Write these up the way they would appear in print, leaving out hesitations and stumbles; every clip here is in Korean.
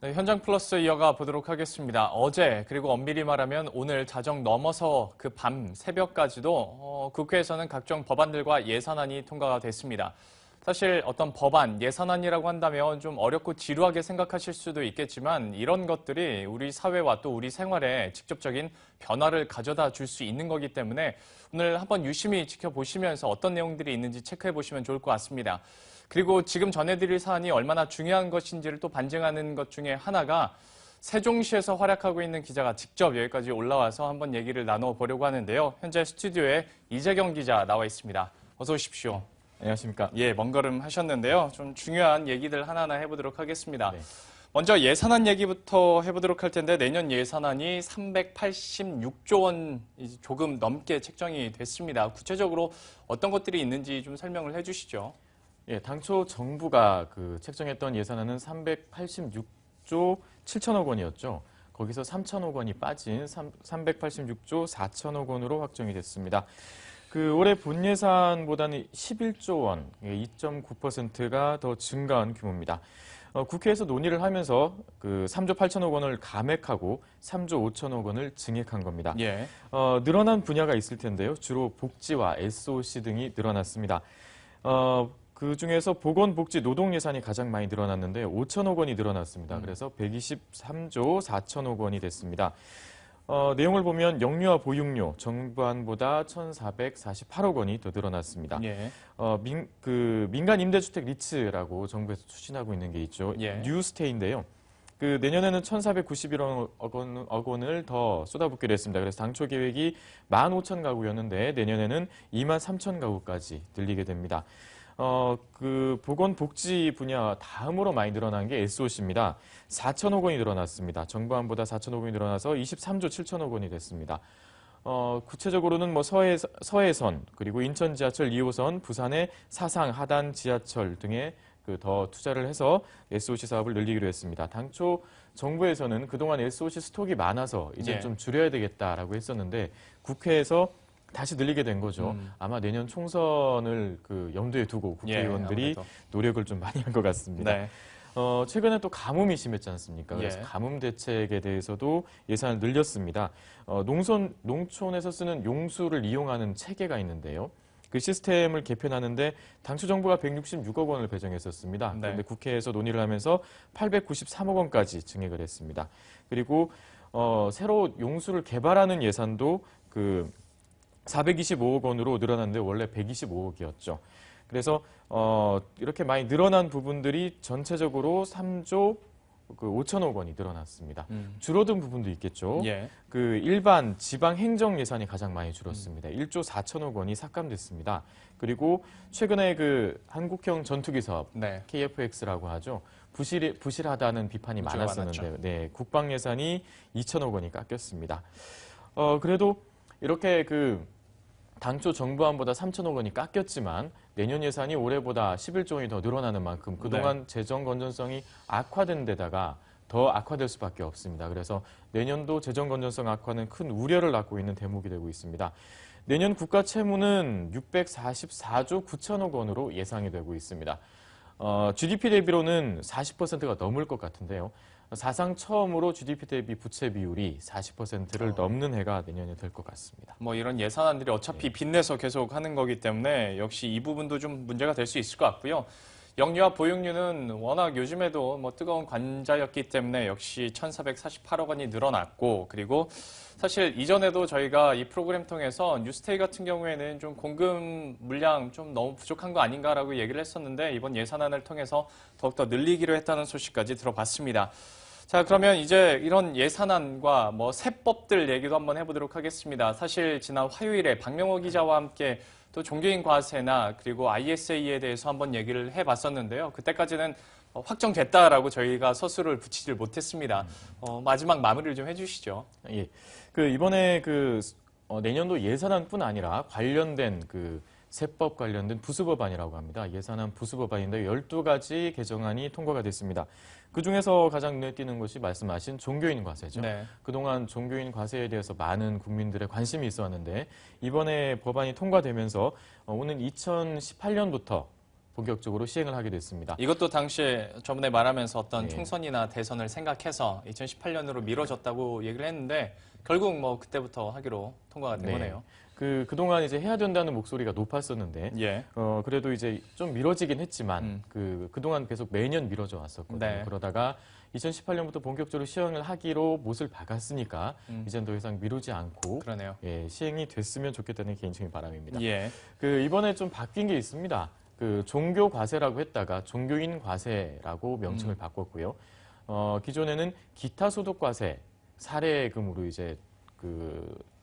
네, 현장 플러스 이어가 보도록 하겠습니다. 어제 그리고 엄밀히 말하면 오늘 자정 넘어서 그 밤 새벽까지도 국회에서는 각종 법안들과 예산안이 통과가 됐습니다. 사실 어떤 법안, 예산안이라고 한다면 좀 어렵고 지루하게 생각하실 수도 있겠지만 이런 것들이 우리 사회와 또 우리 생활에 직접적인 변화를 가져다 줄 수 있는 거기 때문에 오늘 한번 유심히 지켜보시면서 어떤 내용들이 있는지 체크해 보시면 좋을 것 같습니다. 그리고 지금 전해드릴 사안이 얼마나 중요한 것인지를 또 반증하는 것 중에 하나가 세종시에서 활약하고 있는 기자가 직접 여기까지 올라와서 한번 얘기를 나눠보려고 하는데요. 현재 스튜디오에 이재경 기자 나와 있습니다. 어서 오십시오. 안녕하십니까. 예, 먼 걸음 하셨는데요. 좀 중요한 얘기들 하나하나 해보도록 하겠습니다. 네. 먼저 예산안 얘기부터 해보도록 할 텐데 내년 예산안이 386조 원 조금 넘게 책정이 됐습니다. 구체적으로 어떤 것들이 있는지 좀 설명을 해주시죠. 예, 당초 정부가 책정했던 예산안은 386조 7천억 원이었죠. 거기서 3천억 원이 빠진 386조 4천억 원으로 확정이 됐습니다. 올해 본 예산보다는 11조 원, 2.9%가 더 증가한 규모입니다. 국회에서 논의를 하면서 3조 8천억 원을 감액하고 3조 5천억 원을 증액한 겁니다. 예. 늘어난 분야가 있을 텐데요. 주로 복지와 SOC 등이 늘어났습니다. 그중에서 보건복지 노동 예산이 가장 많이 늘어났는데 5천억 원이 늘어났습니다. 그래서 123조 4천억 원이 됐습니다. 내용을 보면 영유아 보육료 정부안보다 1,448억 원이 더 늘어났습니다. 예. 민간 임대주택 리츠라고 정부에서 추진하고 있는 게 있죠. 예. 뉴스테이인데요. 내년에는 1,491억 원을 더 쏟아붓기로 했습니다. 그래서 당초 계획이 15,000가구였는데 내년에는 23,000가구까지 늘리게 됩니다. 보건복지 분야 다음으로 많이 늘어난 게 SOC입니다. 4천억 원이 늘어났습니다. 정부안보다 4천억 원이 늘어나서 23조 7천억 원이 됐습니다. 구체적으로는 서해선, 그리고 인천 지하철 2호선, 부산의 사상, 하단 지하철 등에 더 투자를 해서 SOC 사업을 늘리기로 했습니다. 당초 정부에서는 그동안 SOC 스톡이 많아서 이제 좀 줄여야 되겠다라고 했었는데 국회에서 다시 늘리게 된 거죠. 아마 내년 총선을 염두에 두고 국회의원들이 노력을 좀 많이 한 것 같습니다. 네. 최근에 또 가뭄이 심했지 않습니까? 그래서 예. 가뭄 대책에 대해서도 예산을 늘렸습니다. 농촌에서 쓰는 용수를 이용하는 체계가 있는데요. 그 시스템을 개편하는데 당초 정부가 166억 원을 배정했었습니다. 네. 그런데 국회에서 논의를 하면서 893억 원까지 증액을 했습니다. 그리고 새로 용수를 개발하는 예산도 425억 원으로 늘어났는데 원래 125억이었죠. 그래서 이렇게 많이 늘어난 부분들이 전체적으로 3조 5천억 원이 늘어났습니다. 줄어든 부분도 있겠죠. 예. 일반 지방 행정 예산이 가장 많이 줄었습니다. 1조 4천억 원이 삭감됐습니다. 그리고 최근에 한국형 전투기 사업, 네. KF-X라고 하죠. 부실하다는 비판이 많았었는데, 네, 국방 예산이 2천억 원이 깎였습니다. 그래도 이렇게 당초 정부안보다 3천억 원이 깎였지만 내년 예산이 올해보다 11조 원이 더 늘어나는 만큼 그동안 재정 건전성이 악화된 데다가 더 악화될 수밖에 없습니다. 그래서 내년도 재정 건전성 악화는 큰 우려를 낳고 있는 대목이 되고 있습니다. 내년 국가 채무는 644조 9천억 원으로 예상이 되고 있습니다. GDP 대비로는 40%가 넘을 것 같은데요. 사상 처음으로 GDP 대비 부채 비율이 40%를 넘는 해가 내년에 될 것 같습니다. 이런 예산안들이 어차피 빚내서 계속 하는 거기 때문에 역시 이 부분도 좀 문제가 될 수 있을 것 같고요. 영유아 보육료는 워낙 요즘에도 뜨거운 관자였기 때문에 역시 1,448억 원이 늘어났고, 그리고 사실 이전에도 저희가 이 프로그램 통해서 뉴스테이 같은 경우에는 좀 공급 물량 좀 너무 부족한 거 아닌가라고 얘기를 했었는데 이번 예산안을 통해서 더욱더 늘리기로 했다는 소식까지 들어봤습니다. 자, 그러면 이제 이런 예산안과 세법들 얘기도 한번 해보도록 하겠습니다. 사실 지난 화요일에 박명호 기자와 함께 또 종교인 과세나 그리고 ISA에 대해서 한번 얘기를 해봤었는데요. 그때까지는 확정됐다라고 저희가 서술을 붙이질 못했습니다. 마지막 마무리를 좀 해주시죠. 예. 이번에 내년도 예산안뿐 아니라 관련된 세법 관련된 부수법안이라고 합니다. 예산안 부수법안인데 12가지 개정안이 통과가 됐습니다. 그중에서 가장 눈에 띄는 것이 말씀하신 종교인 과세죠. 네. 그동안 종교인 과세에 대해서 많은 국민들의 관심이 있었는데 이번에 법안이 통과되면서 오는 2018년부터 본격적으로 시행을 하게 됐습니다. 이것도 당시에 저번에 말하면서 어떤 네. 총선이나 대선을 생각해서 2018년으로 미뤄졌다고 얘기를 했는데 결국 뭐 그때부터 하기로 통과가 된 네. 거네요. 그동안 이제 해야 된다는 목소리가 높았었는데, 예. 그래도 이제 좀 미뤄지긴 했지만, 그동안 계속 매년 미뤄져 왔었거든요. 네. 그러다가 2018년부터 본격적으로 시행을 하기로 못을 박았으니까, 이젠 더 이상 미루지 않고, 그러네요. 예, 시행이 됐으면 좋겠다는 개인적인 바람입니다. 예. 이번에 좀 바뀐 게 있습니다. 종교 과세라고 했다가 종교인 과세라고 명칭을 바꿨고요. 기존에는 기타 소득 과세, 사례금으로 이제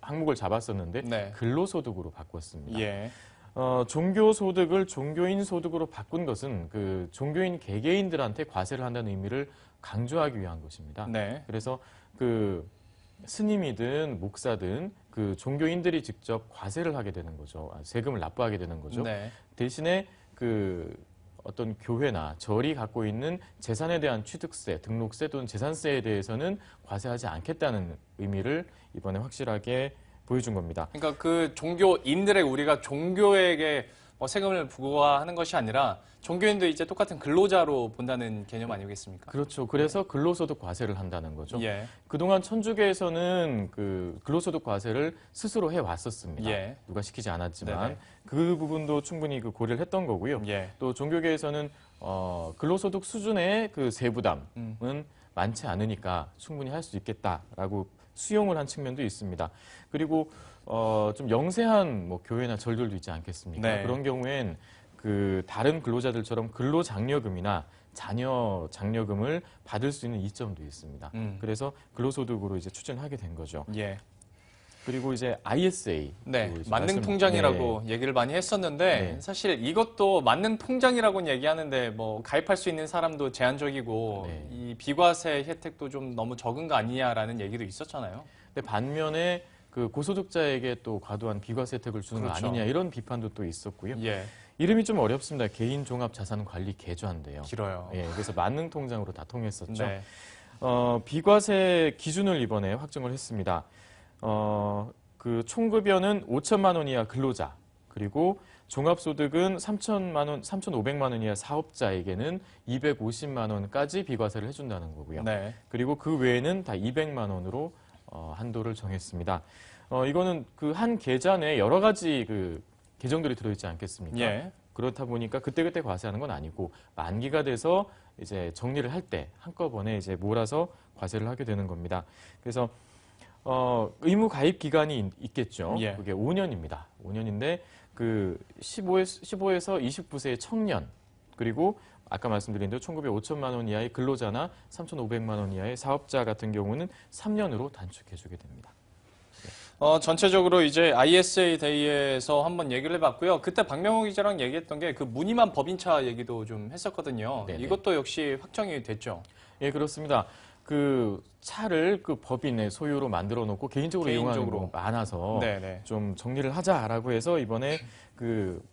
항목을 잡았었는데 네. 근로소득으로 바꿨습니다. 예. 종교 소득을 종교인 소득으로 바꾼 것은 종교인 개개인들한테 과세를 한다는 의미를 강조하기 위한 것입니다. 네. 그래서 스님이든 목사든 종교인들이 직접 과세를 하게 되는 거죠. 세금을 납부하게 되는 거죠. 네. 대신에 어떤 교회나 절이 갖고 있는 재산에 대한 취득세, 등록세 또는 재산세에 대해서는 과세하지 않겠다는 의미를 이번에 확실하게 보여준 겁니다. 그러니까 그 종교인들의 우리가 종교에게 뭐 세금을 부과하는 것이 아니라 종교인도 이제 똑같은 근로자로 본다는 개념 아니겠습니까? 그렇죠. 그래서 근로소득 과세를 한다는 거죠. 예. 그동안 천주교에서는 근로소득 과세를 스스로 해왔었습니다. 예. 누가 시키지 않았지만 네네. 그 부분도 충분히 고려를 했던 거고요. 예. 또 종교계에서는 근로소득 수준의 세부담은 많지 않으니까 충분히 할 수 있겠다라고 수용을 한 측면도 있습니다. 그리고 좀 영세한 교회나 절들도 있지 않겠습니까? 네. 그런 경우엔 다른 근로자들처럼 근로장려금이나 자녀 장려금을 받을 수 있는 이점도 있습니다. 그래서 근로소득으로 이제 추진하게 된 거죠. 예. 그리고 이제 ISA. 네, 만능 통장이라고 얘기를 많이 했었는데 네. 사실 이것도 만능 통장이라고는 얘기하는데 뭐 가입할 수 있는 사람도 제한적이고 네. 이 비과세 혜택도 좀 너무 적은 거 아니냐라는 얘기도 있었잖아요. 근데 반면에 고소득자에게 또 과도한 비과세 혜택을 주는 그렇죠. 거 아니냐 이런 비판도 또 있었고요. 예, 이름이 좀 어렵습니다. 개인종합자산관리 계좌인데요. 길어요. 예, 그래서 만능 통장으로 다 통했었죠. 네, 비과세 기준을 이번에 확정을 했습니다. 총급여는 5천만 원 이하 근로자, 그리고 종합소득은 3,500만 원 이하 사업자에게는 250만 원까지 비과세를 해준다는 거고요. 네, 그리고 그 외에는 다 200만 원으로 한도를 정했습니다. 이거는 한 계좌 내에 여러 가지 계정들이 들어있지 않겠습니까? 예, 그렇다 보니까 그때그때 과세하는 건 아니고 만기가 돼서 이제 정리를 할 때 한꺼번에 이제 몰아서 과세를 하게 되는 겁니다. 그래서 의무 가입 기간이 있겠죠. 예. 그게 5년입니다. 5년인데 15에서 29세의 청년, 그리고 아까 말씀드린 대로 총급여 5천만 원 이하의 근로자나 3,500만 원 이하의 사업자 같은 경우는 3년으로 단축해 주게 됩니다. 전체적으로 이제 ISA 데이에서 한번 얘기를 해봤고요. 그때 박명호 기자랑 얘기했던 게 그 무늬만 법인차 얘기도 좀 했었거든요. 네네. 이것도 역시 확정이 됐죠. 예, 그렇습니다. 차를 법인의 소유로 만들어 놓고 개인적으로 이용하는 개인적으로. 경우가 많아서 네네. 좀 정리를 하자라고 해서 이번에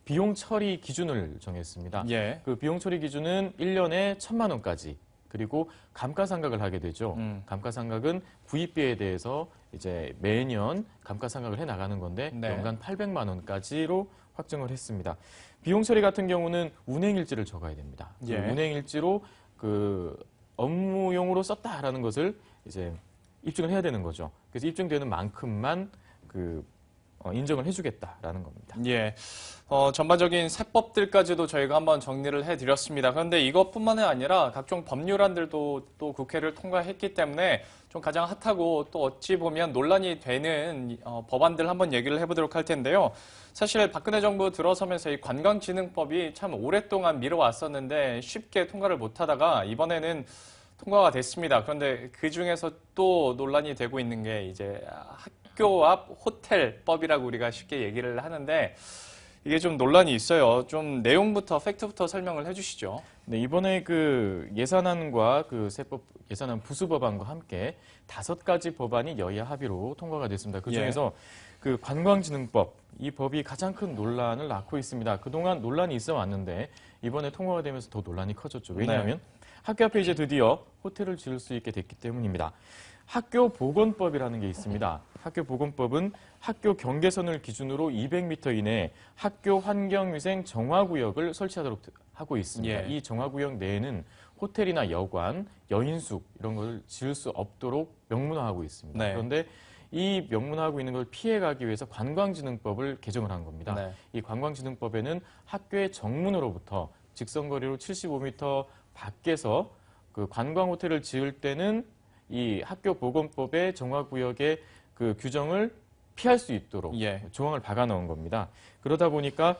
비용 처리 기준을 정했습니다. 예, 비용 처리 기준은 1년에 1,000만 원까지, 그리고 감가상각을 하게 되죠. 음. 감가상각은 구입비에 대해서 이제 매년 감가상각을 해 나가는 건데 네. 연간 800만 원까지로 확정을 했습니다. 비용 처리 같은 경우는 운행일지를 적어야 됩니다. 예. 운행일지로 업무용으로 썼다라는 것을 이제 입증을 해야 되는 거죠. 그래서 입증되는 만큼만 인정을 해주겠다라는 겁니다. 예. 전반적인 세법들까지도 저희가 한번 정리를 해드렸습니다. 그런데 이것뿐만이 아니라 각종 법률안들도 또 국회를 통과했기 때문에 좀 가장 핫하고 또 어찌 보면 논란이 되는 법안들 한번 얘기를 해보도록 할 텐데요. 사실 박근혜 정부 들어서면서 이 관광진흥법이 참 오랫동안 미뤄왔었는데 쉽게 통과를 못하다가 이번에는 통과가 됐습니다. 그런데 그 중에서 또 논란이 되고 있는 게 이제 학교 앞 호텔법이라고 우리가 쉽게 얘기를 하는데 이게 좀 논란이 있어요. 좀 내용부터 팩트부터 설명을 해주시죠. 네, 이번에 예산안과 세법 예산안 부수법안과 함께 5가지 법안이 여야 합의로 통과가 됐습니다. 그 중에서 관광진흥법, 이 법이 가장 큰 논란을 낳고 있습니다. 그동안 논란이 있어 왔는데 이번에 통과가 되면서 더 논란이 커졌죠. 왜냐하면 학교 앞에 이제 드디어 호텔을 지을 수 있게 됐기 때문입니다. 학교보건법이라는 게 있습니다. 학교보건법은 학교 경계선을 기준으로 200m 이내에 학교 환경위생 정화구역을 설치하도록 하고 있습니다. 예. 이 정화구역 내에는 호텔이나 여관, 여인숙 이런 걸 지을 수 없도록 명문화하고 있습니다. 네. 그런데 이 명문화하고 있는 걸 피해가기 위해서 관광진흥법을 개정을 한 겁니다. 네. 이 관광진흥법에는 학교의 정문으로부터 직선거리로 75m 밖에서 그 관광호텔을 지을 때는 이 학교보건법의 정화구역의 그 규정을 피할 수 있도록 예. 조항을 박아 넣은 겁니다. 그러다 보니까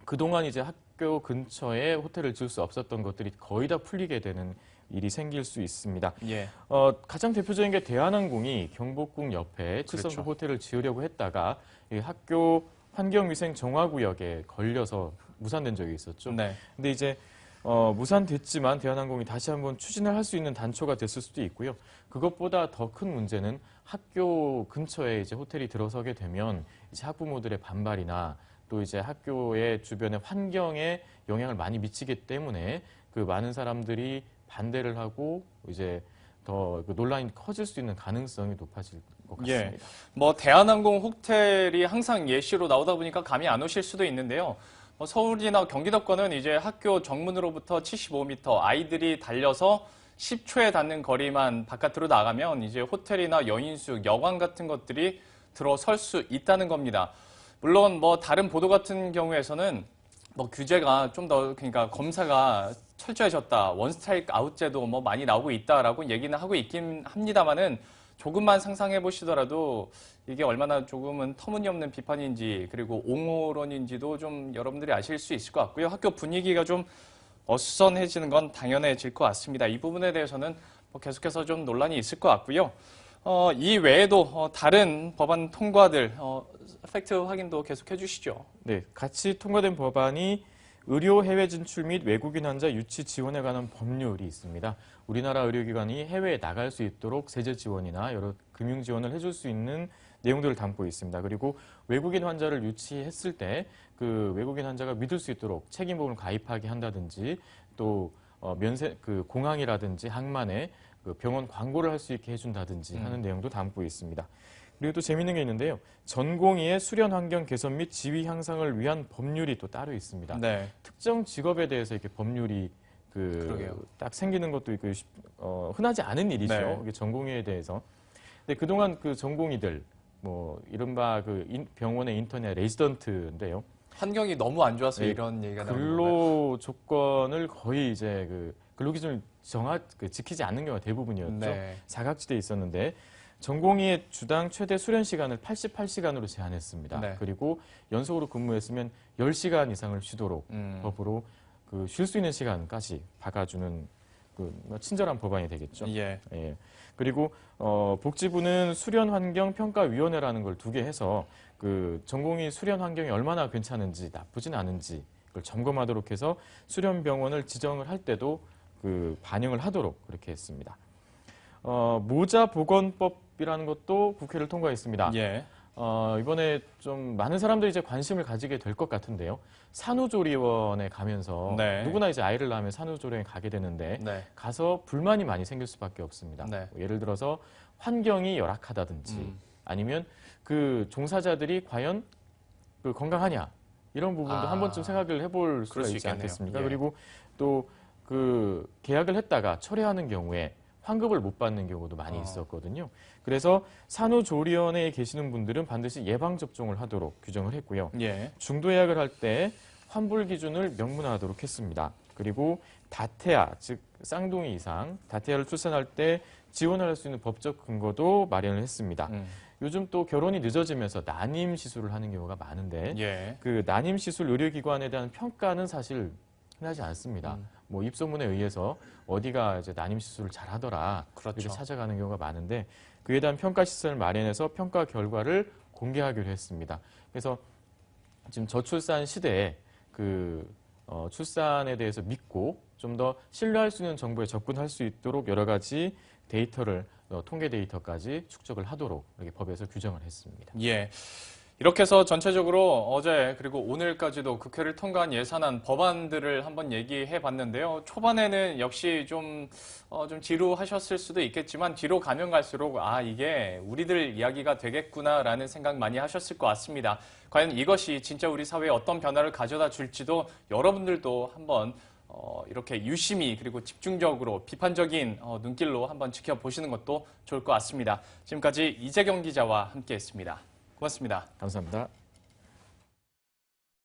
그동안 이제 학교 근처에 호텔을 지을 수 없었던 것들이 거의 다 풀리게 되는 일이 생길 수 있습니다. 예. 가장 대표적인 게 대한항공이 경복궁 옆에 7성급 그렇죠. 호텔을 지으려고 했다가 이 학교 환경위생 정화구역에 걸려서 무산된 적이 있었죠. 네. 근데 이제 무산됐지만 대한항공이 다시 한번 추진을 할 수 있는 단초가 됐을 수도 있고요. 그것보다 더 큰 문제는 학교 근처에 이제 호텔이 들어서게 되면 이제 학부모들의 반발이나 또 이제 학교의 주변의 환경에 영향을 많이 미치기 때문에 그 많은 사람들이 반대를 하고 이제 더 그 논란이 커질 수 있는 가능성이 높아질 것 예. 같습니다. 뭐 대한항공 호텔이 항상 예시로 나오다 보니까 감이 안 오실 수도 있는데요. 뭐 서울이나 경기도권은 이제 학교 정문으로부터 75m 아이들이 달려서 10초에 닿는 거리만 바깥으로 나가면 이제 호텔이나 여인숙, 여관 같은 것들이 들어설 수 있다는 겁니다. 물론 뭐 다른 보도 같은 경우에서는 뭐 규제가 좀 더 그러니까 검사가 철저해졌다. 원스트라이크 아웃제도 뭐 많이 나오고 있다라고 얘기는 하고 있긴 합니다만은 조금만 상상해 보시더라도 이게 얼마나 조금은 터무니없는 비판인지 그리고 옹호론인지도 좀 여러분들이 아실 수 있을 것 같고요. 학교 분위기가 좀 어수선해지는 건 당연해질 것 같습니다. 이 부분에 대해서는 뭐 계속해서 좀 논란이 있을 것 같고요. 이 외에도 다른 법안 통과들 팩트 확인도 계속해 주시죠. 네, 같이 통과된 법안이 의료 해외 진출 및 외국인 환자 유치 지원에 관한 법률이 있습니다. 우리나라 의료기관이 해외에 나갈 수 있도록 세제 지원이나 여러 금융 지원을 해줄 수 있는 내용들을 담고 있습니다. 그리고 외국인 환자를 유치했을 때 그 외국인 환자가 믿을 수 있도록 책임보험을 가입하게 한다든지 또 그 공항이라든지 항만에 그 병원 광고를 할 수 있게 해준다든지 하는 내용도 담고 있습니다. 그리고 또 재밌는 게 있는데요. 전공의의 수련 환경 개선 및 지위 향상을 위한 법률이 또 따로 있습니다. 네. 특정 직업에 대해서 이렇게 법률이 그러게요. 딱 생기는 것도 있고 흔하지 않은 일이죠. 네. 이게 전공의에 대해서. 근데 그동안 그 전공의들 뭐 이른바 병원의 인턴의 레지던트인데요. 환경이 너무 안 좋아서 네, 이런 얘기가 나오는 건가요? 근로 조건을 거의 이제 그 근로기준을 지키지 않는 경우가 대부분이었죠. 네. 사각지대에 있었는데 전공의의 주당 최대 수련 시간을 88시간으로 제한했습니다. 네. 그리고 연속으로 근무했으면 10시간 이상을 쉬도록 법으로 그 쉴 수 있는 시간까지 박아주는 그 친절한 법안이 되겠죠. 예. 예. 그리고 복지부는 수련 환경 평가위원회라는 걸 두 개 해서 그 전공의 수련 환경이 얼마나 괜찮은지 나쁘진 않은지 그걸 점검하도록 해서 수련 병원을 지정을 할 때도 그 반영을 하도록 그렇게 했습니다. 모자 보건법이라는 것도 국회를 통과했습니다. 예. 이번에 좀 많은 사람들이 이제 관심을 가지게 될 것 같은데요. 산후조리원에 가면서 네. 누구나 이제 아이를 낳으면 산후조리원에 가게 되는데 네. 가서 불만이 많이 생길 수밖에 없습니다. 네. 뭐 예를 들어서 환경이 열악하다든지 아니면 그 종사자들이 과연 그 건강하냐 이런 부분도 한 번쯤 생각을 해볼 수가 그럴 수 있지 있겠네요. 않겠습니까? 예. 그리고 또 그 계약을 했다가 철회하는 경우에 환급을 못 받는 경우도 많이 있었거든요. 그래서 산후조리원에 계시는 분들은 반드시 예방접종을 하도록 규정을 했고요. 예. 중도 예약을 할 때 환불 기준을 명문화하도록 했습니다. 그리고 다태아, 즉 쌍둥이 이상, 다태아를 출산할 때 지원을 할 수 있는 법적 근거도 마련을 했습니다. 요즘 또 결혼이 늦어지면서 난임 시술을 하는 경우가 많은데 예. 그 난임 시술 의료기관에 대한 평가는 사실 흔하지 않습니다. 뭐 입소문에 의해서 어디가 이제 난임 시술을 잘 하더라 그렇죠. 이렇게 찾아가는 경우가 많은데 그에 대한 평가 시설을 마련해서 평가 결과를 공개하기로 했습니다. 그래서 지금 저출산 시대에 그 출산에 대해서 믿고 좀 더 신뢰할 수 있는 정보에 접근할 수 있도록 여러 가지 데이터를 통계 데이터까지 축적을 하도록 이렇게 법에서 규정을 했습니다. 예. 이렇게 해서 전체적으로 어제 그리고 오늘까지도 국회를 통과한 예산안 법안들을 한번 얘기해 봤는데요. 초반에는 역시 좀 지루하셨을 수도 있겠지만 뒤로 가면 갈수록 이게 우리들 이야기가 되겠구나라는 생각 많이 하셨을 것 같습니다. 과연 이것이 진짜 우리 사회에 어떤 변화를 가져다 줄지도 여러분들도 한번 이렇게 유심히 그리고 집중적으로 비판적인 눈길로 한번 지켜보시는 것도 좋을 것 같습니다. 지금까지 이재경 기자와 함께했습니다. 고맙습니다. 감사합니다.